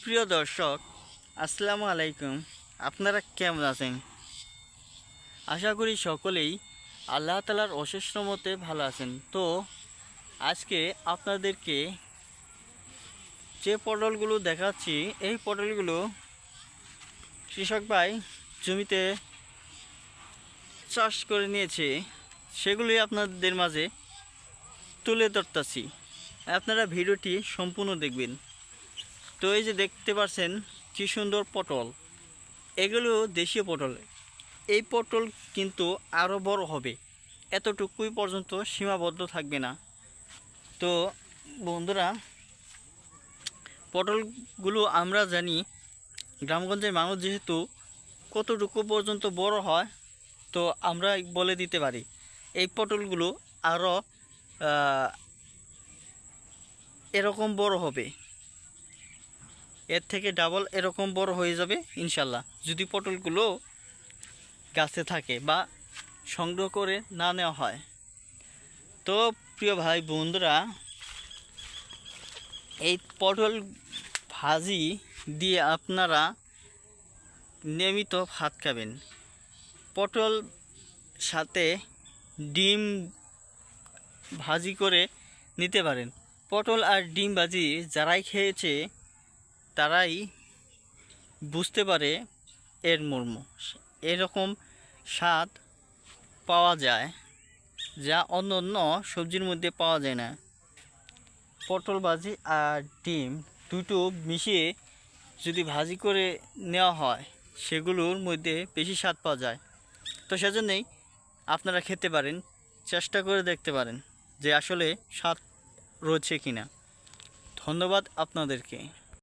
প্রিয় দর্শক, আসসালামু আলাইকুম। আপনারা কেমন আছেন? আশা করি সকলেই আল্লাহ তাআলার অশেষ রহমতে ভালো আছেন। তো আজকে আপনাদেরকে যে পটলগুলো দেখাচ্ছি, এই পটলগুলো কৃষক ভাই জমিতে চাষ করে নিয়েছে, সেগুলি আপনাদের মাঝে তুলে ধরতেছি। আপনারা ভিডিওটি সম্পূর্ণ দেখবেন। তো এই যে দেখতে পাচ্ছেন কি সুন্দর পটল, এগুলো দেশীয় পটল। এই পটল কিন্তু আরও বড় হবে, এতটুকুই পর্যন্ত সীমাবদ্ধ থাকবে না। তো বন্ধুরা, পটলগুলো আমরা জানি গ্রামগঞ্জের মানুষ যেহেতু কতটুকু পর্যন্ত বড় হয়, তো আমরা বলে দিতে পারি এই পটলগুলো আরও এরকম বড় হবে, এর থেকে ডাবল এরকম বড় হয়ে যাবে ইনশাল্লাহ, যদি পটলগুলো গাছে থাকে বা সংগ্রহ করে না নেওয়া হয়। তো প্রিয় ভাই বন্ধুরা, এই পটল ভাজি দিয়ে আপনারা নিয়মিত ভাত খাবেন। পটল সাথে ডিম ভাজি করে নিতে পারেন। পটল আর ডিম ভাজি যারাই খেয়েছে তারাই বুঝতে পারে এর মর্ম। এরকম স্বাদ পাওয়া যায় যা অন্য অন্য সবজির মধ্যে পাওয়া যায় না। পটল ভাজি আর ডিম দুটো মিশিয়ে যদি ভাজি করে নেওয়া হয়, সেগুলোর মধ্যে বেশি স্বাদ পাওয়া যায়। তো সেজন্যই আপনারা খেতে পারেন, চেষ্টা করে দেখতে পারেন যে আসলে স্বাদ রয়েছে কিনা। ধন্যবাদ আপনাদেরকে।